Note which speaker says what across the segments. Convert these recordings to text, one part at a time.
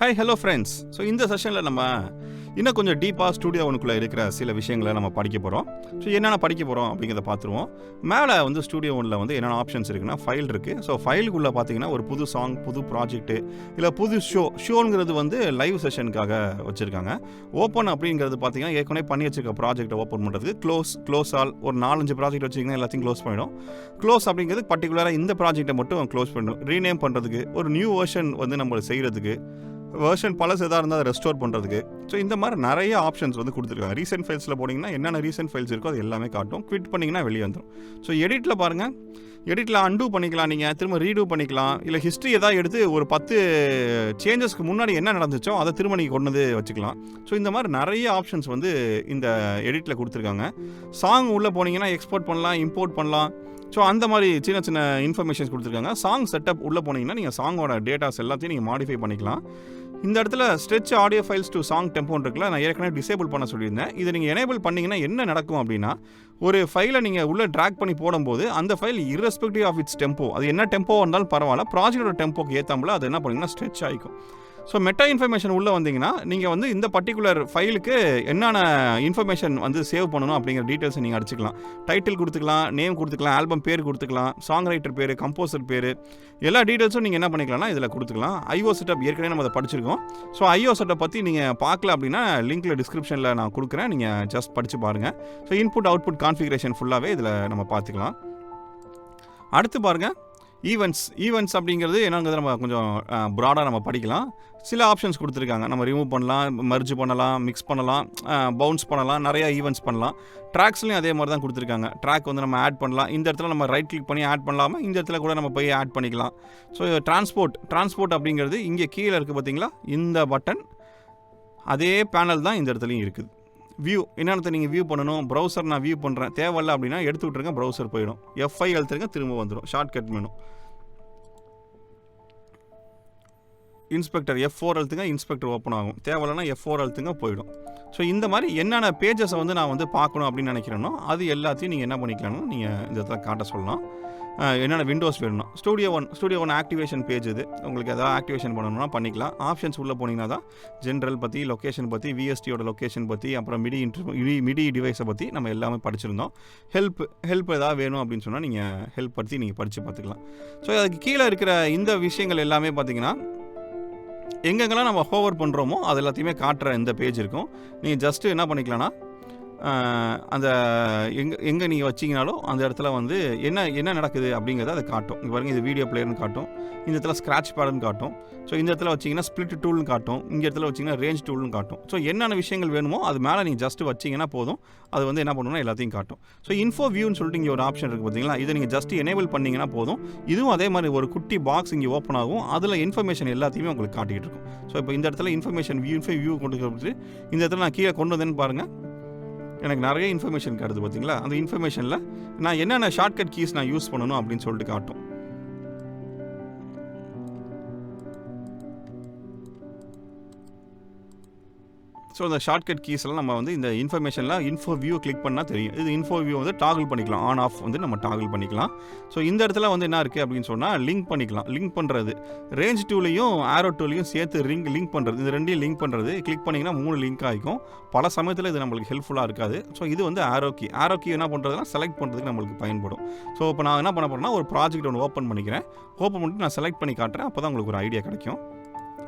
Speaker 1: Hi hello friends. So இந்த செஷனில் நம்ம இன்னும் கொஞ்சம் டீப்பாக ஸ்டூடியோ ஒன்றுக்குள்ளே இருக்கிற சில விஷயங்களை நம்ம படிக்க போகிறோம். ஸோ என்னென்ன படிக்க போகிறோம் அப்படிங்கிறத பார்த்துருவோம். மேலே வந்து ஸ்டூடியோ ஒன்றில் வந்து என்னென்ன ஆப்ஷன்ஸ் இருக்குன்னா ஃபைல் இருக்குது. ஸோ ஃபைலுக்குள்ளே பார்த்தீங்கன்னா ஒரு புது சாங், புது ப்ராஜெக்ட்டு, இல்லை புது ஷோங்கிறது வந்து லைவ் செஷனுக்காக வச்சுருக்காங்க. ஓப்பன் அப்படிங்கிறது பார்த்தீங்கன்னா ஏற்கனவே பண்ணி வச்சுருக்க ப்ராஜெக்ட்டை ஓப்பன் பண்ணுறதுக்கு. க்ளோஸ் ஆல் ஒரு 4-5 ப்ராஜெக்ட் வச்சிங்கன்னா எல்லாத்தையும் க்ளோஸ் பண்ணிடும். க்ளோஸ் அப்படிங்கிறது பர்டிகுலராக இந்த ப்ராஜெக்ட்டை மட்டும் க்ளோஸ் பண்ணிடும். ரீநேம் பண்ணுறதுக்கு, ஒரு நியூ வெர்ஷன் வந்து நம்ம செய்கிறதுக்கு, வெர்ஷன் பழசு எதாக இருந்தால் அதை ரெஸ்டோர் பண்ணுறதுக்கு. ஸோ இந்த மாதிரி நிறைய ஆப்ஷன்ஸ் வந்து கொடுத்துருக்காங்க. ரீசெண்ட் ஃபைல்ஸில் போனீங்கன்னா என்னென்ன ரீசெண்ட் ஃபைல்ஸ் இருக்கோ அது எல்லாமே காட்டும். குவிட் பண்ணிங்கன்னா வெளியே வந்துடும். ஸோ எடிட்டில் பாருங்கள், எடிட்டில் அன்டூ பண்ணிக்கலாம், நீங்கள் திரும்ப ரீடூ பண்ணிக்கலாம். இல்லை ஹிஸ்ட்ரி எதாவது எடுத்து ஒரு 10 சேஞ்சஸ்க்கு முன்னாடி என்ன நடந்துச்சோ அதை திரும்ப நீங்கள் கொண்டு வந்து வச்சுக்கலாம். ஸோ இந்த மாதிரி நிறைய ஆப்ஷன்ஸ் வந்து இந்த எடிட்டில் கொடுத்துருக்காங்க. சாங் உள்ளே போனீங்கன்னா எக்ஸ்போர்ட் பண்ணலாம், இம்போர்ட் பண்ணலாம். ஸோ அந்த மாதிரி சின்ன சின்ன இன்ஃபர்மேஷன்ஸ் கொடுத்துருக்காங்க. சாங் செட்டப் உள்ளே போனீங்கன்னா நீங்கள் சாங்கோட டேட்டாஸ் எல்லாத்தையும் நீங்கள் மாடிஃபை பண்ணிக்கலாம். இந்த இடத்துல stretch audio files to song டெம்போன்னு இருக்குல்ல, நான் ஏற்கனவே டிசேபிள் பண்ண சொல்லியிருந்தேன். இதை நீங்கள் எனேபிள் பண்ணிங்கன்னா என்ன நடக்கும் அப்படின்னா, ஒரு ஃபைலை நீங்கள் உள்ளே ட்ராக் பண்ணி போடும்போது அந்த file irrespective of it's tempo, அது என்ன டெம்போவாக இருந்தாலும் பரவாயில்ல, ப்ராஜெக்டோட டெம்போக்கு ஏற்றாமல் அது என்ன பண்ணிங்கன்னா ஸ்ட்ரெச் ஆகிக்கும். ஸோ மெட்டா இன்ஃபர்மேஷன் உள்ளே வந்தீங்கன்னா நீங்கள் வந்து இந்த பர்டிகுலர் ஃபைலுக்கு என்னென்ன இன்ஃபர்மேஷன் வந்து சேவ் பண்ணணும் அப்படிங்கிற டீட்டெயில்ஸை நீங்கள் அடிச்சுக்கலாம். டைட்டில் கொடுத்துக்கலாம், நேம் கொடுத்துக்கலாம், ஆல்பம் பேர் கொடுத்துக்கலாம், சாங் ரைட்டர் பேர், கம்போசர் பேர், எல்லா டீட்டெயில்ஸும் நீங்கள் என்ன பண்ணிக்கலாம்னா இதில் கொடுத்துக்கலாம். ஐஓ செட்டப் ஏற்கனவே நம்ம அதை படிச்சிருக்கோம். ஸோ ஐஓ செட்டப் பற்றி நீங்கள் பார்க்கல அப்படின்னா லிங்க்கில் டிஸ்கிரிப்ஷனில் நான் கொடுக்குறேன், நீங்கள் ஜஸ்ட் படித்து பாருங்கள். ஸோ இன்புட் அவுட்புட் கான்ஃபிகரேஷன் ஃபுல்லாகவே இதில் நம்ம பார்த்துக்கலாம். அடுத்து பாருங்கள், ஈவெண்ட்ஸ் அப்படிங்கிறது என்னங்கிறது நம்ம கொஞ்சம் ப்ராடாக நம்ம படிக்கலாம். சில ஆப்ஷன்ஸ் கொடுத்துருக்காங்க. நம்ம ரிமூவ் பண்ணலாம், மர்ஜ் பண்ணலாம், மிக்ஸ் பண்ணலாம், பவுன்ஸ் பண்ணலாம், நிறையா ஈவெண்ட்ஸ் பண்ணலாம். ட்ராக்ஸ்லையும் அதே மாதிரி தான் கொடுத்துருக்காங்க. ட்ராக் வந்து நம்ம ஆட் பண்ணலாம். இந்த இடத்துல நம்ம ரைட் கிளிக் பண்ணி ஆட் பண்ணலாமல், இந்த இடத்துல கூட நம்ம போய் ஆட் பண்ணிக்கலாம். ஸோ டிரான்ஸ்போர்ட் அப்படிங்கிறது இங்கே கீழே இருக்குது பார்த்தீங்களா, இந்த பட்டன் அதே பேனல் தான் இந்த இடத்துலையும் இருக்குது. வியூ என்னென்னத்தை நீங்கள் வியூ பண்ணணும், ப்ரௌசர் நான் வியூ பண்ணுறேன் தேவையில்ல அப்படின்னா எடுத்து விட்ருங்க, ப்ரௌசர் போயிடும். F5 அழுத்துருங்க, திரும்ப வந்துடும். Shortcut menu. இன்ஸ்பெக்டர் F4 அழுத்துங்க, இன்ஸ்பெக்டர் ஓப்பன் ஆகும். தேவையில்லைனா F4 அழுத்துங்க, போயிடும். ஸோ இந்த மாதிரி என்னென்ன பேஜஸை வந்து நான் வந்து பார்க்கணும் அப்படின்னு நினைக்கிறேனோ அது எல்லாத்தையும் நீங்கள் என்ன பண்ணிக்கலாம்னு நீங்கள் இந்த இடத்துல காட்ட சொல்லலாம். என்னென்ன விண்டோஸ் வேணும்னா ஸ்டூடியோ ஒன் ஆக்டிவேஷன் பேஜ் இது. உங்களுக்கு எதாவது ஆக்டிவேஷன் பண்ணணும்னா பண்ணிக்கலாம். ஆப்ஷன்ஸ் உள்ளே போனீங்கன்னா தான் ஜென்ரல் பற்றி, லொக்கேஷன் பற்றி, விஎஸ்டியோட லொக்கேஷன் பற்றி, அப்புறம் மிடி டிவைஸை பற்றி நம்ம எல்லாமே படிச்சிருந்தோம். ஹெல்ப் எதாவது வேணும் அப்படின்னு சொன்னால் நீங்கள் ஹெல்ப் பற்றி நீங்கள் படித்து பார்த்துக்கலாம். ஸோ அதுக்கு கீழே இருக்கிற இந்த விஷயங்கள் எல்லாமே பார்த்தீங்கன்னா எங்கெங்கெல்லாம் நம்ம ஹோவர் பண்ணுறோமோ அது எல்லாத்தையுமே காட்டுற இந்த பேஜ் இருக்கும். நீங்கள் ஜஸ்ட்டு என்ன பண்ணிக்கலாம்னா அந்த எங்கே நீங்கள் வச்சிங்கனாலும் அந்த இடத்துல வந்து என்ன நடக்குது அப்படிங்கிறத அதை காட்டும். இங்கே பாருங்கள், இது வீடியோ பிளேயர்னு காட்டும், இந்த இடத்துல ஸ்க்ராட்ச் பேடுன்னு காட்டும். ஸோ இந்த இடத்துல வச்சிங்கன்னா ஸ்ப்ளிட் டூல்னு காட்டும், இந்த இடத்துல வச்சிங்கன்னா ரேஞ்ச் டூல்னு காட்டும். ஸோ என்னென்ன விஷயங்கள் வேணுமோ அது மேலே நீங்கள் ஜஸ்ட்டு வச்சிங்கன்னா போதும், அது வந்து என்ன பண்ணணும்னா எல்லாத்தையும் காட்டும். ஸோ இன்ஃபோ வியூன்னு சொல்லிட்டு இங்கே ஒரு ஆப்ஷன் இருக்குது பார்த்தீங்களா, இதை நீங்கள் ஜஸ்ட் எனேபிள் பண்ணிங்கன்னா போதும். இதுவும் அதே மாதிரி ஒரு குட்டி பாக்ஸ் இங்கே ஓப்பன் ஆகும், அதில் இன்ஃபர்மேஷன் எல்லாத்தையுமே உங்களுக்கு காட்டிகிட்டு இருக்கும். ஸோ இப்போ இந்த இடத்துல இன்ஃபர்மேஷன் வியூ கொண்டு கொடுத்து இந்த இடத்துல நான் கீழே கொண்டு வந்தேன்னு பாருங்கள், எனக்கு நிறைய இன்ஃபர்மேஷன் காட்டுது பார்த்தீங்களா. அந்த இன்ஃபர்மேஷனில் நான் என்னென்ன ஷார்ட்கட் கீஸ் நான் யூஸ் பண்ணணும் அப்படின்னு சொல்லிட்டு காட்டும். ஸோ இந்த ஷார்ட்கட் கீஸ்லாம் நம்ம வந்து இந்த இன்ஃபர்மேஷனில் இன்ஃபோ வியூ கிளிக் பண்ணால் தெரியும். இது இன்ஃபோ வியூ வந்து டாகிள் பண்ணிக்கலாம், ஆன் ஆஃப் வந்து நம்ம டாகிள் பண்ணிக்கலாம். ஸோ இந்த இடத்துல வந்து என்ன இருக்குது அப்படின்னு சொன்னால் லிங்க் பண்ணிக்கலாம். லிங்க் பண்ணுறது ரேஞ்ச் டூலையும் ஆரோ டூலையும் சேர்த்து லிங்க் பண்ணுறது, இது ரெண்டையும் லிங்க் பண்ணுறது. கிளிக் பண்ணிங்கன்னா 3 லிங்க் ஆகிக்கும். பல சமயத்தில் இது நம்மளுக்கு ஹெல்ப்ஃபுல்லாக இருக்காது. ஸோ இது வந்து ஆரோ கீ என்ன பண்ணுறதுனா செலக்ட் பண்ணுறதுக்கு நம்மளுக்கு பயன்படும். ஸோ இப்போ நான் என்ன பண்ண போகிறேன்னா ஒரு ப்ராஜெக்ட் ஒன்று ஓப்பன் பண்ணிக்கிறேன். ஓப்பன் பண்ணிட்டு நான் செலக்ட் பண்ணி காட்டுறேன், அப்போ தான் உங்களுக்கு ஒரு ஐடியா கிடைக்கும்.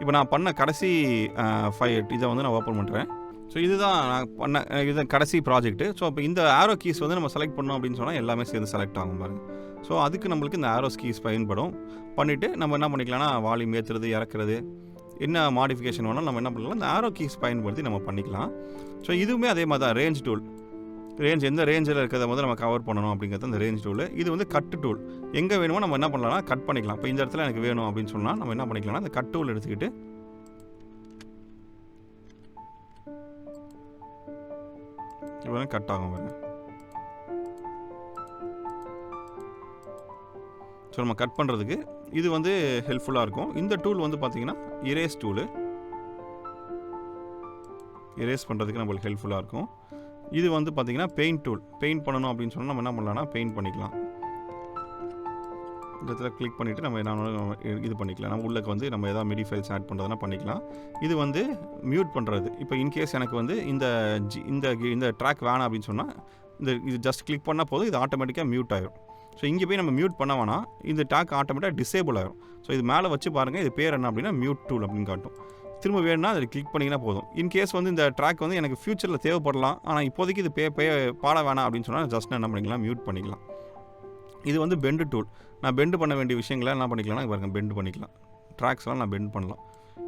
Speaker 1: இப்போ நான் பண்ண கடைசி இதை வந்து நான் ஓப்பன் பண்ணுறேன். ஸோ இதுதான் நான் பண்ண இது கடைசி ப்ராஜெக்ட்டு. ஸோ இப்போ இந்த ஆரோ கீஸ் வந்து நம்ம செலக்ட் பண்ணோம் அப்படின்னு சொன்னால் எல்லாமே சேர்ந்து செலக்ட் ஆகும் பாருங்கள். ஸோ அதுக்கு நம்மளுக்கு இந்த ஆரோஸ் கீஸ் பயன்படும். பண்ணிவிட்டு நம்ம என்ன பண்ணிக்கலாம்னா வால்யூம் ஏற்றுறது, இறக்குறது, என்ன மாடிஃபிகேஷன் வேணாலும் நம்ம என்ன பண்ணலாம் இந்த ஆரோ கீஸ் பயன்படுத்தி நம்ம பண்ணிக்கலாம். ஸோ இதுவுமே அதே மாதிரி தான் ரேஞ்ச் டூல். எந்த ரேஞ்சில் இருக்கிறத வந்து நம்ம கவர் பண்ணணும் அப்படிங்கிறது அந்த ரேஞ்ச் டூல். இது வந்து கட்டு டூல். எங்கே வேணுமோ நம்ம என்ன பண்ணலாம்னா கட் பண்ணிக்கலாம். இப்போ இந்த இடத்துல எனக்கு வேணும் அப்படின்னு சொன்னால் நம்ம என்ன பண்ணிக்கலாம்னா அந்த கட் டூல் எடுத்துக்கிட்டு இப்போ கட் ஆகும் பாருங்க. ஸோ நம்ம கட் பண்ணுறதுக்கு இது வந்து ஹெல்ப்ஃபுல்லாக இருக்கும். இந்த டூல் வந்து பார்த்திங்கன்னா இரேஸ் டூலு. இரேஸ் பண்ணுறதுக்கு நம்மளுக்கு ஹெல்ப்ஃபுல்லாக இருக்கும். இது வந்து பார்த்திங்கன்னா பெயிண்ட் டூல். பெயிண்ட் பண்ணணும் அப்படின்னு சொன்னால் நம்ம என்ன பண்ணலாம்னா பெயிண்ட் பண்ணிக்கலாம். இந்த இடத்துல கிளிக் பண்ணிவிட்டு நம்ம என்ன இது பண்ணிக்கலாம். நம்ம உள்ளக்கு வந்து நம்ம எதாவது மிடி ஃபைல்ஸ் ஆட் பண்ணுறதுனா பண்ணிக்கலாம். இது வந்து மியூட் பண்ணுறது. இப்போ இன்கேஸ் எனக்கு வந்து இந்த ட்ராக் வேணாம் அப்படின்னு சொன்னால் இது ஜஸ்ட் கிளிக் பண்ணால் போதும், இது ஆட்டோமேட்டிக்காக மியூட் ஆகிடும். ஸோ இங்கே போய் நம்ம மியூட் பண்ண வேணாம், இந்த ட்ராக் ஆட்டோமேட்டிக்காக டிசேபிள் ஆகிடும். ஸோ இது மேலே வச்சு பாருங்கள், இது பேர் என்ன அப்படின்னா மியூட் டூல் அப்படின்னு காட்டும். திரும்ப வேணும்னா அதில் கிளிக் பண்ணிங்கன்னா போதும். இன்கேஸ் வந்து இந்த ட்ராக் வந்து எனக்கு ஃப்யூச்சரில் தேவைப்படலாம், ஆனால் இப்போதைக்கு இது பாட வேணாம் அப்படின்னு சொன்னால் ஜஸ்ட் என்ன பண்ணிக்கலாம், மியூட் பண்ணிக்கலாம். இது வந்து பெண்டு டூல். நான் பெண்டு பண்ண வேண்டிய விஷயங்களை என்ன பண்ணிக்கலாம்னா பாருங்கள், பெண்டு பண்ணிக்கலாம். ட்ராக்ஸ்லாம் நான் பெண்ட் பண்ணலாம்.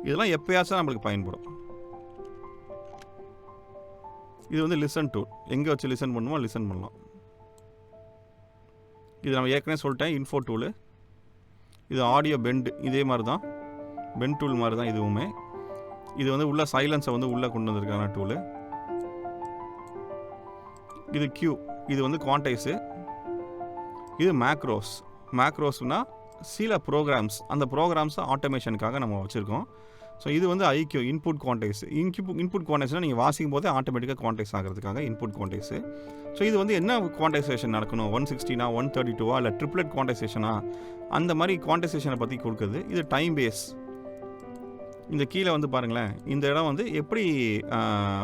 Speaker 1: இதெல்லாம் எப்போயாச்சும் நம்மளுக்கு பயன்படும். இது வந்து லிசன் டூல். எங்கே வச்சு லிசன் பண்ணுமோ லிசன் பண்ணலாம். இது நம்ம ஏற்கனவே சொல்லிட்டேன், இன்ஃபோ டூலு. இது ஆடியோ பெண்டு, இதே மாதிரி தான், பெண்ட் டூல் மாதிரி தான் இதுவுமே. இது வந்து உள்ள சைலன்ஸை வந்து உள்ளே கொண்டு வந்திருக்கான டூலு. இது கியூ, இது வந்து குவான்டைஸு. இது மேக்ரோஸ்னால் சில ப்ரோக்ராம்ஸ், அந்த ப்ரோக்ராம்ஸை ஆட்டோமேஷனுக்காக நம்ம வச்சுருக்கோம். ஸோ இது வந்து ஐக்யூ, இன்புட் குவான்டைஸ். இன்புட் குவான்டைஸ்னால் நீங்கள் வாசிக்கும் போதே ஆட்டோமேட்டிக்காக குவான்டைஸ் ஆகிறதுக்காக இன்புட் குவான்டைஸு. ஸோ இது வந்து என்ன குவான்டைசேஷன் நடக்கணும், 160 132 இல்லை ட்ரிப்ளெட் குவான்டைசேஷனா, அந்த மாதிரி குவான்டைசேஷனை பற்றி கொடுக்குறது. இது டைம் பேஸ். இந்த கீழே வந்து பாருங்களேன், இந்த இடம் வந்து எப்படி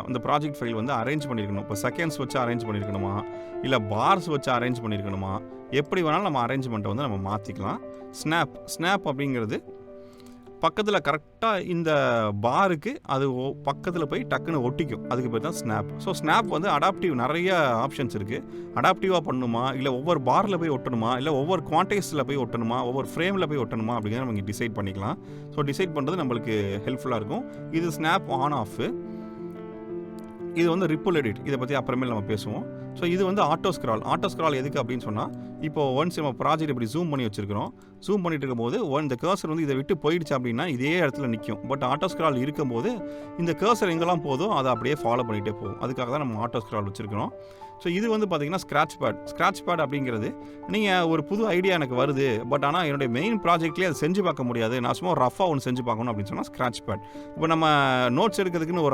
Speaker 1: இந்த ப்ராஜெக்ட் ஃபைல் வந்து அரேஞ்ச் பண்ணியிருக்கணும். இப்போ செகண்ட்ஸ் வச்சு அரேஞ்ச் பண்ணியிருக்கணுமா, இல்லை பார்ஸ் வச்சு அரேஞ்ச் பண்ணியிருக்கணுமா, எப்படி வேணாலும் நம்ம அரேஞ்ச்மெண்ட்டை வந்து நம்ம மாற்றிக்கலாம். ஸ்னாப் அப்படிங்கிறது பக்கத்தில் கரெக்டாக இந்த பாருக்கு அது பக்கத்தில் போய் டக்குன்னு ஒட்டிக்கும், அதுக்கு பேர் தான் ஸ்னாப். ஸோ ஸ்னாப் வந்து அடாப்டிவ், நிறைய ஆப்ஷன்ஸ் இருக்குது. அடாப்டிவாக பண்ணணுமா, இல்லை ஒவ்வொரு பாரில் போய் ஒட்டணுமா, இல்லை ஒவ்வொரு குவான்டைஸில் போய் ஒட்டணுமா, ஒவ்வொரு ஃப்ரேமில் போய் ஒட்டணுமா அப்படிங்கிறத நம்ம இங்கே டிசைட் பண்ணிக்கலாம். ஸோ டிசைட் பண்ணுறது நம்மளுக்கு ஹெல்ப்ஃபுல்லாக இருக்கும். இது ஸ்னாப் ஆன் ஆஃப். இது வந்து ரிப்புல் எடிட், இதை பற்றி அப்புறமேல் நம்ம பேசுவோம். ஸோ இது வந்து ஆட்டோ ஸ்க்ரால் எதுக்கு அப்படின்னு சொன்னால், இப்போ ஒன்ஸ் நம்ம ப்ராஜெக்ட் இப்படி ஜூம் பண்ணி வச்சுருக்கிறோம். ஜூம் பண்ணிட்டு இருக்கும்போது இந்த கர்சர் வந்து இதை விட்டு போயிடுச்சு அப்படின்னா இதே இடத்துல நிற்கும். பட் ஆட்டோ ஸ்க்ரால் இருக்கும்போது இந்த கர்சர் எங்கெல்லாம் போதும் அதை அப்படியே ஃபாலோ பண்ணிகிட்டே போகும். அதுக்காக தான் நம்ம ஆட்டோ ஸ்க்ரால் வச்சுருக்கிறோம். ஸோ இது வந்து பார்த்திங்கன்னா ஸ்க்ராட்ச் பேட் அப்படிங்கிறது, நீங்கள் ஒரு புது ஐடியா எனக்கு வருது, பட் ஆனால் என்னுடைய மெயின் ப்ராஜெக்ட்லேயே அதை செஞ்சு பார்க்க முடியாது, நான் சும்மா ரஃபாக ஒன்று செஞ்சு பார்க்கணும் அப்படின்னு சொன்னால் ஸ்க்ராட்ச் பேட். இப்போ நம்ம நோட்ஸ் எடுக்கிறதுக்குன்னு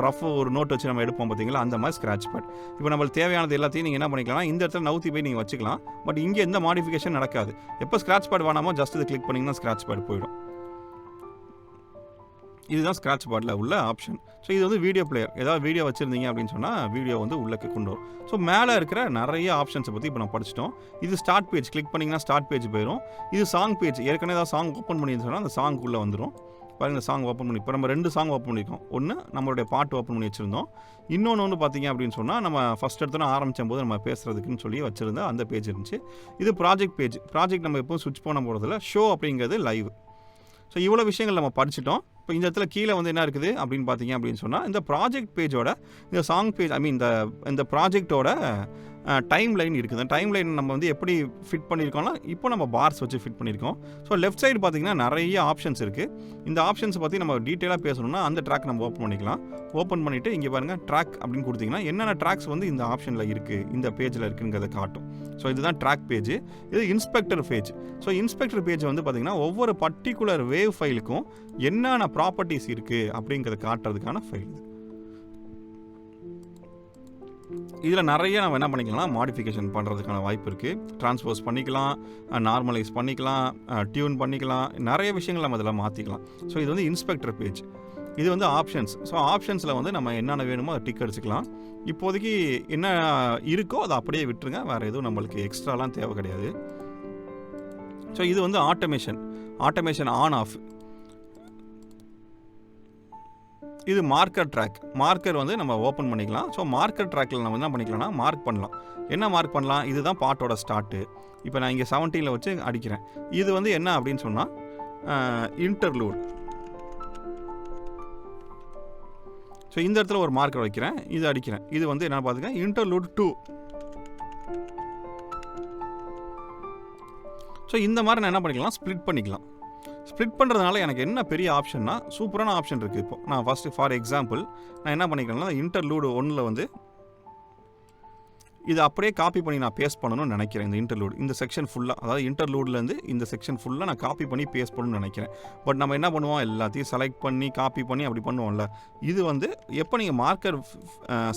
Speaker 1: ஒரு நோட் வச்சு நம்ம எடுப்போம் பார்த்தீங்களா, அந்த மாதிரி ஸ்க்ராட்ச் பேட். இப்போ நம்மளுக்கு தேவையானது எல்லாத்தையும் நீங்கள் என்ன பண்ணிக்கலாம், இந்த இடத்துல நவுத்தி போய் நீங்கள் வச்சுக்கலாம். பட் இங்கே எந்த மாடிஃபிகேஷன் நடக்காது. எப்போ ஸ்க்ராட்ச் பேட் வேணாமோ ஜஸ்ட் இதை கிளிக் பண்ணிங்கன்னா ஸ்க்ராட்ச் பேட் போயிடும். இதுதான் ஸ்க்ராட்ச் பேடில் உள்ள ஆப்ஷன். ஸோ இது வந்து வீடியோ பிளேயர், ஏதாவது வீடியோ வச்சுருந்தீங்க அப்படின்னு சொன்னால் வீடியோ வந்து உள்ளே கொண்டு வரும். ஸோ மேலே இருக்கிற நிறைய ஆப்ஷன்ஸை பற்றி இப்போ நம்ம படிச்சிட்டோம். இது ஸ்டார்ட் பேஜ், கிளிக் பண்ணிங்கன்னா ஸ்டார்ட் பேஜ் போயிடும். இது சாங் பேஜ், ஏற்கனவே ஏதாவது சாங் ஓப்பன் பண்ணின்னு சொன்னால் அந்த சாங்குள்ளே வந்துடும். பாருங்கள், சாங் ஓப்பன் பண்ணி இப்போ நம்ம 2 சாங் ஓப்பன் பண்ணியிருக்கோம். ஒன்று நம்மளுடைய பாட்டு ஓப்பன் பண்ணி வச்சுருந்தோம். இன்னொன்று பார்த்தீங்க அப்படின்னு சொன்னால் நம்ம ஃபஸ்ட் எடுத்தோன்னா ஆரம்பித்த போது நம்ம பேசுகிறதுக்குன்னு சொல்லி வச்சுருந்த அந்த பேஜ் இருந்துச்சு. இது ப்ராஜெக்ட் பேஜ். ப்ராஜெக்ட் நம்ம எப்போவும் சுவிட்ச் பண்ண போகிறதில்ல, ஷோ அப்படிங்கிறது லைவ். ஸோ இவ்வளோ விஷயங்கள் நம்ம படிச்சிட்டோம். இப்போ இந்த இடத்துல கீழே வந்து என்ன இருக்குது அப்படின்னு பார்த்தீங்க அப்படின்னு சொன்னால், இந்த ப்ராஜெக்ட் பேஜோட இந்த சாங் பேஜ், இந்த ப்ராஜெக்டோட டைம் லைன் இருக்குது. அந்த டைம் லைன் நம்ம வந்து எப்படி ஃபிட் பண்ணியிருக்கோம்னா, இப்போ நம்ம பார்ஸ் வச்சு ஃபிட் பண்ணியிருக்கோம். ஸோ லெஃப்ட் சைடு பார்த்திங்கன்னா நிறைய ஆப்ஷன்ஸ் இருக்குது. இந்த ஆப்ஷன்ஸ் பற்றி நம்ம டீட்டெயிலாக பேசணும்னா அந்த ட்ராக் நம்ம ஓப்பன் பண்ணிக்கலாம். ஓப்பன் பண்ணிவிட்டு இங்கே பாருங்கள் ட்ராக் அப்படின்னு கொடுத்திங்கன்னா என்னென்ன ட்ராக்ஸ் வந்து இந்த ஆப்ஷனில் இருக்குது, இந்த பேஜில் இருக்குங்கிறத காட்டும். ஸோ இதுதான் ட்ராக் பேஜ். இது inspector page. So inspector page வந்து பார்த்திங்கன்னா ஒவ்வொரு பர்டிகுலர் வேவ் ஃபைலுக்கும் என்னென்ன ப்ராப்பர்ட்டிஸ் இருக்குது அப்படிங்கிறத காட்டுறதுக்கான ஃபைல் இது. இதில் நிறைய நம்ம என்ன பண்ணிக்கலாம்னா மாடிஃபிகேஷன் பண்ணுறதுக்கான வாய்ப்பு இருக்குது. ட்ரான்ஸ்போஸ் பண்ணிக்கலாம், நார்மலைஸ் பண்ணிக்கலாம், டியூன் பண்ணிக்கலாம், நிறைய விஷயங்கள் நம்ம இதில் மாற்றிக்கலாம். ஸோ இது வந்து இன்ஸ்பெக்டர் பேஜ். இது வந்து ஆப்ஷன்ஸ். ஸோ ஆப்ஷன்ஸில் வந்து நம்ம என்னென்ன வேணுமோ அதை டிக் அடிச்சுக்கலாம். இப்போதைக்கு என்ன இருக்கோ அதை அப்படியே விட்டுருங்க, வேறு எதுவும் நம்மளுக்கு எக்ஸ்ட்ராலாம் தேவை கிடையாது. ஸோ இது வந்து ஆட்டோமேஷன் ஆன் ஆஃப். இது மார்க்கர் ட்ராக். மார்க்கர் வந்து நம்ம ஓப்பன் பண்ணிக்கலாம். ஸோ மார்க்கர் ட்ராக்கில் நம்ம என்ன பண்ணிக்கலாம்னா மார்க் பண்ணலாம். என்ன மார்க் பண்ணலாம், இதுதான் பாட்டோட ஸ்டார்ட்டு. இப்போ நான் இங்கே 17 வச்சு அடிக்கிறேன். இது வந்து என்ன அப்படின்னு சொன்னால் இன்டர்லூட். ஸோ இந்த இடத்துல ஒரு மார்க்கர் வைக்கிறேன், இது அடிக்கிறேன். இது வந்து என்ன பார்த்துக்க இன்டர்லூட் 2. ஸோ இந்த மாதிரி நான் என்ன பண்ணிக்கலாம், ஸ்ப்ளிட் பண்ணிக்கலாம். ஸ்ப்ளிட் பண்ணுறதுனால எனக்கு என்ன பெரிய ஆப்ஷன்னா, சூப்பரான ஆப்ஷன் இருக்குது. இப்போ நான் ஃபஸ்ட்டு ஃபார் எக்ஸாம்பிள் நான் என்ன பண்ணிக்கிறேன்னா இன்டர்லூடு 1 வந்து இது அப்படியே காப்பி பண்ணி நான் பேஸ்ட் பண்ணணும்னு நினைக்கிறேன். இந்த இன்டர்லூட் இந்த செக்ஷன் ஃபுல்லாக, அதாவது இன்டர்லூட்லேருந்து இந்த செக்ஷன் ஃபுல்லாக நான் காப்பி பண்ணி பேஸ்ட் பண்ணணும்னு நினைக்கிறேன். பட் நம்ம என்ன பண்ணுவோம், எல்லாத்தையும் செலக்ட் பண்ணி காப்பி பண்ணி அப்படி பண்ணுவோம்ல. இது வந்து எப்போ நீங்கள் மார்க்கர்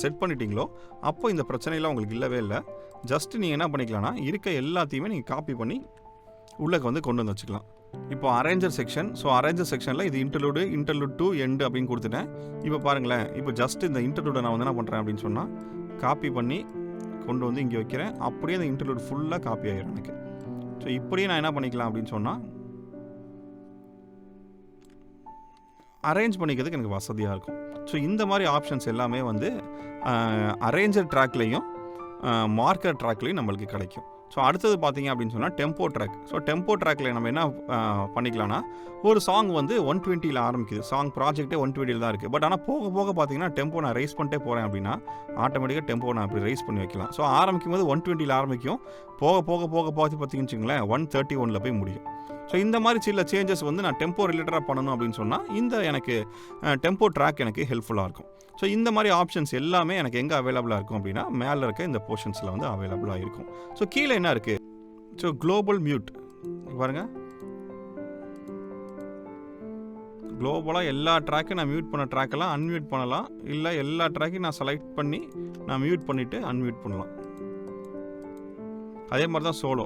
Speaker 1: செட் பண்ணிட்டீங்களோ அப்போ இந்த பிரச்சனையெல்லாம் உங்களுக்கு இல்லவே இல்லை. ஜஸ்ட்டு நீங்கள் என்ன பண்ணிக்கலாம்னா இருக்க எல்லாத்தையுமே நீங்கள் காப்பி பண்ணி உள்ளே வந்து கொண்டு வந்து வச்சுக்கலாம். இப்போ அரேஞ்சர் செக்ஷன். ஸோ அரேஞ்சர் செக்ஷனில் இது இன்டர்லூடு, இன்டர்லூட் டு எண்டு அப்படின்னு கொடுத்துட்டேன். இப்போ பாருங்களேன், இப்போ ஜஸ்ட் இந்த இன்டர்லூடை நான் வந்து என்ன பண்ணுறேன் அப்படின்னு சொன்னால் காப்பி பண்ணி கொண்டு வந்து இங்கே வைக்கிறேன். அப்படியே அந்த இன்டர்லூட் ஃபுல்லாக காப்பி ஆகிடும் எனக்கு. ஸோ இப்படியே நான் என்ன பண்ணிக்கலாம் அப்படின்னு சொன்னால் அரேஞ்ச் பண்ணிக்கிறதுக்கு எனக்கு வசதியாக இருக்கும். ஸோ இந்த மாதிரி ஆப்ஷன்ஸ் எல்லாமே வந்து அரேஞ்சர் ட்ராக்லேயும் மார்க்கர் ட்ராக்லேயும் நம்மளுக்கு கிடைக்கும். ஸோ அடுத்தது பார்த்தீங்க அப்படின்னு சொன்னால் டெம்போ ட்ராக். ஸோ டெம்போ ட்ராக்கில் நம்ம என்ன பண்ணிக்கலாம்னா, ஒரு சாங் வந்து 120ல் ஆரம்பிக்குது. சாங் ப்ராஜெக்டே 120ல் தான் இருக்குது. பட் ஆனால் போக போக பார்த்தீங்கன்னா டெம்போ நான் ரைஸ் பண்ணிட்டே போகிறேன் அப்படின்னா ஆட்டோமேட்டிக்காக டெம்போ நான் அப்படி ரைஸ் பண்ணி வைக்கலாம். ஸோ ஆரம்பிக்கும் போது 120ல் ஆரம்பிக்கும், போக போக போக பார்த்தீங்கன்னு வச்சுங்களேன் 131ல் போய் முடியும். ஸோ இந்த மாதிரி சில சேஞ்சஸ் வந்து நான் டெம்போ ரிலேட்டடாக பண்ணணும் அப்படின்னு சொன்னால் இந்த எனக்கு டெம்போ ட்ராக் எனக்கு ஹெல்ப்ஃபுல்லாக இருக்கும். ஸோ இந்த மாதிரி ஆப்ஷன்ஸ் எல்லாமே எனக்கு எங்கே அவைலபிளாக இருக்கும் அப்படின்னா மேலே இருக்க இந்த போர்ஷன்ஸில் வந்து அவைலபிளாக இருக்கும். ஸோ கீழே என்ன இருக்குது? ஸோ குளோபல் மியூட் பாருங்கள், குளோபலாக எல்லா ட்ராக்கையும் நான் மியூட் பண்ண ட்ராக்கெல்லாம் அன்மியூட் பண்ணலாம். இல்லை எல்லா ட்ராக்கையும் நான் செலக்ட் பண்ணி நான் மியூட் பண்ணிவிட்டு அன்மியூட் பண்ணலாம். அதே மாதிரி தான் சோலோ,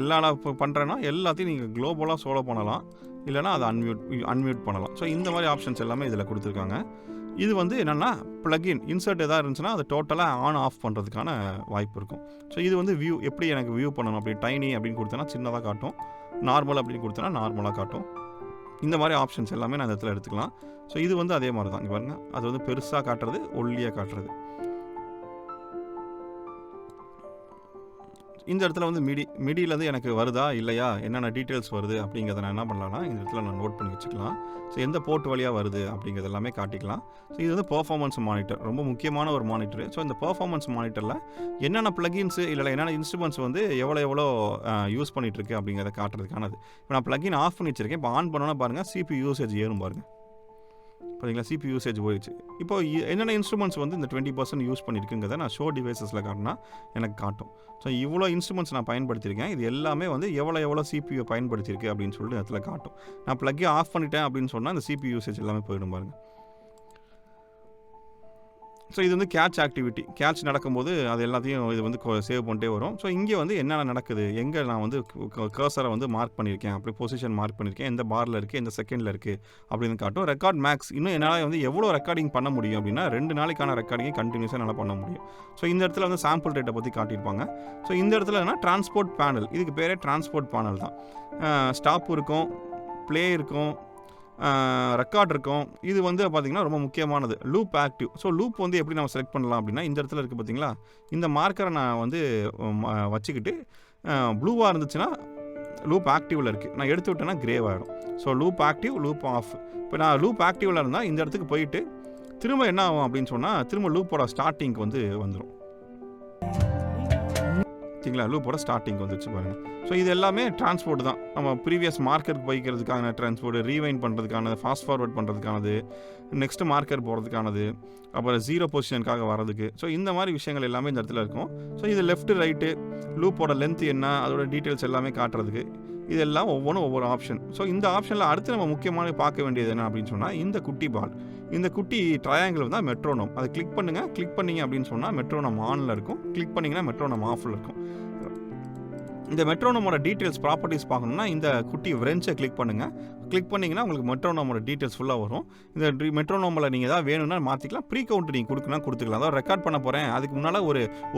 Speaker 1: எல்லா நான் இப்போ பண்ணுறேன்னா எல்லாத்தையும் நீங்கள் குளோபலாக சோலோ பண்ணலாம், இல்லைனா அதை அன்மியூட் பண்ணலாம். ஸோ இந்த மாதிரி ஆப்ஷன்ஸ் எல்லாமே இதில் கொடுத்துருக்காங்க. இது வந்து என்னென்னா ப்ளக்இன் இன்சர்ட் எதாவது இருந்துச்சுன்னா அதை டோட்டலாக ஆன் ஆஃப் பண்ணுறதுக்கான வாய்ப்பு இருக்கும். ஸோ இது வந்து வியூ எப்படி எனக்கு வியூ பண்ணணும், அப்படி டைனி அப்படின்னு கொடுத்தனா சின்னதாக காட்டும், நார்மல் அப்படின்னு கொடுத்தனா நார்மலாக காட்டும். இந்த மாதிரி ஆப்ஷன்ஸ் எல்லாமே நான் இந்த இடத்துல எடுத்துக்கலாம். ஸோ இது வந்து அதே மாதிரி தான், இங்கே பாருங்கள், அது வந்து பெருசாக காட்டுறது, ஒல்லியாக காட்டுறது. இந்த இடத்துல வந்து மிடியிலேருந்து எனக்கு வருதா இல்லையா, என்னென்ன டீட்டெயில்ஸ் வருது அப்படிங்கிறத நான் என்ன பண்ணலாம்னா இந்த இடத்துல நான் நோட் பண்ணி வச்சுக்கலாம். ஸோ எந்த போர்ட் வழியாக வருது அப்படிங்கிறது எல்லாமே காட்டிக்கலாம். ஸோ இது வந்து பெர்ஃபார்மன்ஸ் மானிட்டர், ரொம்ப முக்கியமான ஒரு மானிட்டர். ஸோ இந்த பெர்ஃபார்மன்ஸ் மானிட்டரில் என்னென்ன ப்ளகின்ஸு இல்லை என்னென்ன இன்ஸ்ட்ருமெண்ட்ஸ் வந்து எவ்வளோ யூஸ் பண்ணிகிட்ருக்கு அப்படிங்கிறத காட்டுறதுக்கானது. இப்போ நான் ப்ளகின் ஆஃப் பண்ணி வச்சுருக்கேன். இப்போ ஆன் பண்ணோன்னா பாருங்கள் CPU யூசேஜ் ஏறும் பாருங்கள், பார்த்தீங்களா? CPU யூசேஜ் போயிடுச்சு. இப்போ என்னென்ன இன்ஸ்ட்ருமெண்ட்ஸ் வந்து இந்த 20% யூஸ் பண்ணியிருக்குங்கிறத நான் ஷோ டிவைசஸில் காட்டினா எனக்கு காட்டும். ஸோ இவ்வளோ இன்ஸ்ட்ருமெண்ட்ஸ் நான் பயன்படுத்தியிருக்கேன், இது எல்லாமே வந்து எவ்வளோ CPU பயன்படுத்தியிருக்கு அப்படின்னு சொல்லிட்டு இடத்துல காட்டும். நான் ப்ளக்கே ஆஃப் பண்ணிட்டேன் அப்படின்னு சொன்னால் அந்த CPU யூசேஜ் எல்லாமே போயிடும் பாருங்கள். ஸோ இது வந்து கேட்ச் ஆக்டிவிட்டி, கேட்ச் நடக்கும்போது அது எல்லாத்தையும் இது வந்து சேவ் பண்ணிட்டே வரும். ஸோ இங்கே வந்து என்னென்ன நடக்குது, எங்கே நான் வந்து கர்சரை வந்து மார்க் பண்ணியிருக்கேன், அப்படி பொசிஷன் மார்க் பண்ணியிருக்கேன், எந்த பாரில் இருக்குது, எந்த செகண்டில் இருக்குது அப்படின்னு காட்டும். ரெக்கார்ட் மேக்ஸ், இன்னும் என்னால் வந்து எவ்வளோ ரெக்கார்டிங் பண்ண முடியும் அப்படின்னா 2 நாளைக்கான ரெக்கார்டிங்கை கண்டினியூஸாக என்னால் பண்ண முடியும். ஸோ இந்த இடத்துல வந்து சாம்பிள் ரேட்டை பற்றி காட்டியிருப்பாங்க. ஸோ இந்த இடத்துல என்ன டிரான்ஸ்போர்ட் பேனல், இதுக்கு பேரே டிரான்ஸ்போர்ட் பேனல் தான். ஸ்டாப் இருக்கும், ப்ளே இருக்கும், ரெக்கார்ட் இருக்கும். இது வந்து பார்த்திங்கன்னா ரொம்ப முக்கியமானது லூப் ஆக்டிவ். ஸோ லூப் வந்து எப்படி நம்ம செலக்ட் பண்ணலாம் அப்படின்னா இந்த இடத்துல இருக்குது பார்த்தீங்களா, இந்த மார்க்கரை நான் வந்து வச்சுக்கிட்டு ப்ளூவாக இருந்துச்சுன்னா லூப் ஆக்டிவில் இருக்குது, நான் எடுத்து விட்டேன்னா கிரேவ் ஆகிடும். So loop active, loop off. இப்போ நான் லூப் ஆக்டிவில் இருந்தால் இந்த இடத்துக்கு போயிட்டு திரும்ப என்ன ஆகும் அப்படின்னு சொன்னால் திரும்ப லூப்போட ஸ்டார்டிங்க்கு வந்து வந்துடும். சரிங்களா? லூப்போட ஸ்டார்டிங் வந்துச்சு பாருங்கள். ஸோ இது எல்லாமே டிரான்ஸ்போர்ட் தான். நம்ம ப்ரீவியஸ் மார்க்கருக்கு போய்க்கிறதுக்கான டிரான்ஸ்போர்ட், ரீவைண்ட் பண்ணுறதுக்கானது, ஃபாஸ்ட் ஃபார்வர்ட் பண்ணுறதுக்கானது, நெக்ஸ்ட் மார்க்கர் போகிறதுக்கானது, அப்புறம் 0 பொசிஷனுக்காக வரதுக்கு. ஸோ இந்த மாதிரி விஷயங்கள் எல்லாமே இந்த இடத்துல இருக்கும். ஸோ இது லெஃப்ட் ரைட்டு, லூப்போட லென்த் என்ன, அதோட டீட்டெயில்ஸ் எல்லாமே காட்டுறதுக்கு இதெல்லாம் ஒவ்வொன்றும் ஒவ்வொரு ஆப்ஷன். ஸோ இந்த ஆப்ஷனில் அடுத்து நம்ம முக்கியமான பார்க்க வேண்டியது என்ன அப்படின்னு சொன்னால் இந்த குட்டி பால், இந்த குட்டி ட்ரையாங்கிள் தான் மெட்ரோனோம். அதை கிளிக் பண்ணுங்கள். கிளிக் பண்ணிங்க அப்படின்னு சொன்னால் மெட்ரோனம் ஆனில் இருக்கும், கிளிக் பண்ணிங்கன்னா மெட்ரோனம் ஆஃபில் இருக்கும். இந்த மெட்ரோனோமோட டீட்டெயில்ஸ் ப்ராப்பர்ட்டிஸ் பார்க்கணுன்னா இந்த குட்டி விரென்ச்சை கிளிக் பண்ணுங்கள். கிளிக் பண்ணிங்கன்னா உங்களுக்கு மெட்ரோனோமோட டீட்டெயில்ஸ் ஃபுல்லாக வரும். இந்த மெட்ரோனோமில் நீங்கள் எதாவது வேணும்னா மாற்றிக்கலாம். ப்ரீ கவுண்ட் நீங்கள் கொடுத்துக்கலாம். அதாவது ரெக்கார்ட் பண்ண போகிறேன், அதுக்கு முன்னால்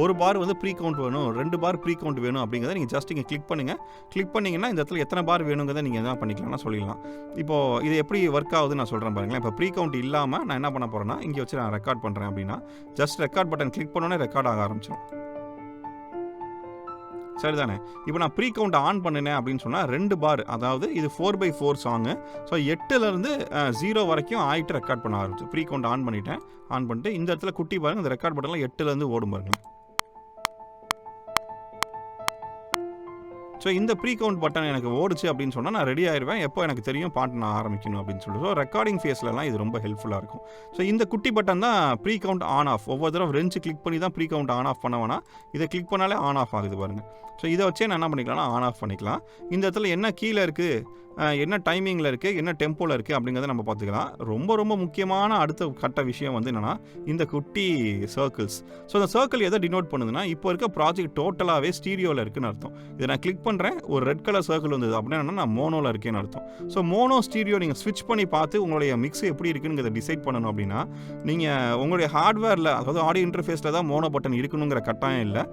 Speaker 1: ஒரு பார் வந்து ப்ரீ கவுண்ட் வேணும், 2 பார் ப்ரீ கவுண்ட் வேணும் அப்படிங்கிறத நீங்கள் ஜஸ்ட் இங்கே கிளிக் பண்ணுங்கள். கிளிக் பண்ணிங்கன்னா இந்த இடத்துல எத்தனை பார் வேணுங்கிறத நீங்கள் என்ன பண்ணிக்கலாம்னா சொல்லிடலாம். இப்போது இது எப்படி ஒர்க் ஆகுதுன்னு நான் சொல்கிறேன் பாருங்களேன். இப்போ ப்ரீ கவுண்ட் இல்லாமல் நான் என்ன பண்ண போகிறேன்னா இங்கே வச்சு நான் ரெக்கார்ட் பண்ணுறேன் அப்படின்னா ஜஸ்ட் ரெக்கார்ட் பட்டன் கிளிக் பண்ணோன்னே ரெக்கார்ட் ஆக ஆரம்பிச்சிடும். சரிதானே? இப்போ நான் ப்ரீ கவுண்ட் ஆன் பண்ணினேன் அப்படின்னு சொன்னால் 2 பார், அதாவது இது 4x4 சாங்கு. ஸோ 8லேருந்து 0 வரைக்கும் ஆகிட்டு ரெக்கார்ட் பண்ண ஆரம்பிச்சு. ப்ரீ கவுண்ட் ஆன் பண்ணிட்டு இந்த இடத்துல குட்டி பாருங்க, இந்த ரெக்கார்ட் பட்டன்லாம் 8லேருந்து ஓடும் பாருங்க. ஸோ இந்த ப்ரீ கவுண்ட் பட்டன் எனக்கு ஓடிச்சு அப்படின்னு சொன்னால் நான் ரெடி ஆயிடுவேன். எப்போ எனக்கு தெரியும் பாட்டு நான் ஆரம்பிக்கணும் அப்படின்னு சொல்லிட்டு. ஸோ ரெக்கார்டிங் ஃபேஸ்லலாம் இது ரொம்ப ஹெல்ப்ஃபுல்லாக இருக்கும். ஸோ இந்த குட்டி பட்டன் தான் ப்ரீ கவுண்ட் ஆன் ஆஃப். ஒவ்வொரு தடவை ரெஞ்சு கிளிக் பண்ணி தான் ப்ரீ கவுண்ட் ஆன் ஆஃப் பண்ண வேணாம், இதை கிளிக் பண்ணாலே ஆன் ஆஃப் ஆகுது பாருங்கள். ஸோ இதை வச்சே நான் என்ன பண்ணிக்கலாம்னா ஆன் ஆஃப் பண்ணிக்கலாம். இந்த இடத்துல என்ன கீழே இருக்குது என்ன டைமிங்கில் இருக்குது, என்ன டெம்போவில் இருக்குது அப்படிங்கிறத நம்ம பார்த்துக்கலாம். ரொம்ப ரொம்ப முக்கியமான அடுத்த கட்ட விஷயம் வந்து என்னென்னா இந்த குட்டி சர்க்கிள்ஸ். ஸோ இந்த சர்க்கிள் எதை டினோட் பண்ணுதுன்னா, இப்போ இருக்க ப்ராஜெக்ட் டோட்டலாகவே ஸ்டீரியோவில் இருக்குன்னு அர்த்தம். இதை நான் கிளிக் பண்ணுறேன், ஒரு ரெட் கலர் சர்க்கிள் வந்தது அப்படின்னா என்னன்னா நான் மோனோவில் இருக்கேன்னு அர்த்தம். ஸோ மோனோ ஸ்டீரியோ நீங்கள் ஸ்விட்ச் பண்ணி பார்த்து உங்களுடைய மிக்ஸ் எப்படி இருக்குங்கிறத டிசைட் பண்ணணும் அப்படின்னா, நீங்கள் உங்களுடைய ஹார்ட்வேரில், அதாவது ஆடியோ இன்டர்ஃபேஸில் தான் மோனோ பட்டன் இருக்கணுங்கிற கட்டாயம் இல்லை.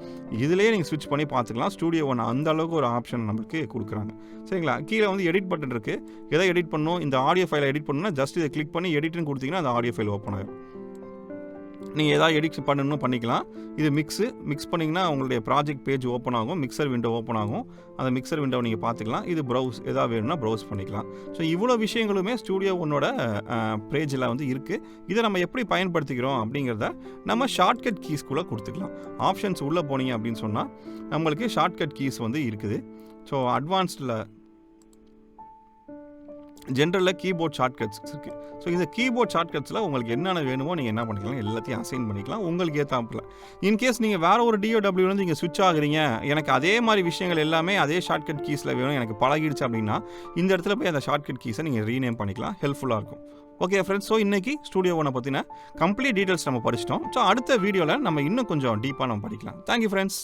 Speaker 1: இதிலேயே நீங்கள் ஸ்விட்ச் பண்ணி பார்த்துக்கலாம். ஸ்டூடியோ ஒன் அந்த அளவுக்கு ஒரு ஆப்ஷன் நம்மளுக்கு கொடுக்குறாங்க. சரிங்களா? கீழே வந்து எடிட் பட்டன் இருக்குது. எதை எடிட் பண்ணணும், இந்த ஆடியோ ஃபைலை எடிட் பண்ணணும்னா ஜஸ்ட் இதை கிளிக் பண்ணி எடிட்னு கொடுத்தீங்கன்னா அந்த ஆடியோ ஃபைல் ஓப்பன் ஆகும். நீங்கள் எதாவது எடிட் பண்ணணும் பண்ணிக்கலாம். இது மிக்ஸ் பண்ணிங்கன்னா உங்களுடைய ப்ராஜெக்ட் பேஜ் ஓப்பன் ஆகும், மிக்சர் விண்டோ ஓப்பன் ஆகும். அந்த மிக்சர் விண்டோவை நீங்கள் பார்த்துக்கலாம். இது ப்ரௌஸ் எதாவது வேணும்னா ப்ரௌஸ் பண்ணிக்கலாம். ஸோ இவ்வளோ விஷயங்களுமே ஸ்டூடியோ ஒன்னோட பேஜில் வந்து இருக்குது. இதை நம்ம எப்படி பயன்படுத்திக்கிறோம் அப்படிங்கிறத நம்ம ஷார்ட்கட் கீஸ்குள்ளே கொடுத்துக்கலாம். ஆப்ஷன்ஸ் உள்ளே போனீங்க அப்படின்னு சொன்னால் நம்மளுக்கு ஷார்ட்கட் கீஸ் வந்து இருக்குது. ஸோ அட்வான்ஸ்டில் ஜென்ரலில் கீபோர்ட் ஷார்ட்கட்ஸ் இருக்குது. ஸோ இந்த கீபோர்ட் ஷார்ட்கட்ஸில் உங்களுக்கு என்னென்ன வேணுமோ நீங்கள் என்ன பண்ணிக்கலாம், எல்லாத்தையும் அசைன் பண்ணிக்கலாம் உங்களுக்கு ஏற்றாப்புல. இன்கேஸ் நீங்கள் வேறு ஒரு டிஓடபிள்யூலேருந்து நீங்கள் ஸ்விட்ச் ஆகுறீங்க, எனக்கு அதே மாதிரி விஷயங்கள் எல்லாமே அதே ஷார்ட்கட் கீஸில் வேணும், எனக்கு பழகிடுச்சு அப்படின்னா இந்த இடத்துல போய் அந்த ஷார்ட்கட் கீஸை நீங்கள் ரீநேம் பண்ணிக்கலாம். ஹெல்ப்ஃபுல்லாக இருக்கும். ஓகே ஃப்ரெண்ட்ஸ், ஸோ இன்றைக்கி ஸ்டூடியோ ஒன்னை பற்றின கம்ப்ளீட் டீட்டெயில்ஸ் நம்ம படிச்சிட்டோம். ஸோ அடுத்த வீடியோவில் நம்ம இன்னும் கொஞ்சம் டீப்பாக நம்ம படிக்கலாம். Thank you friends.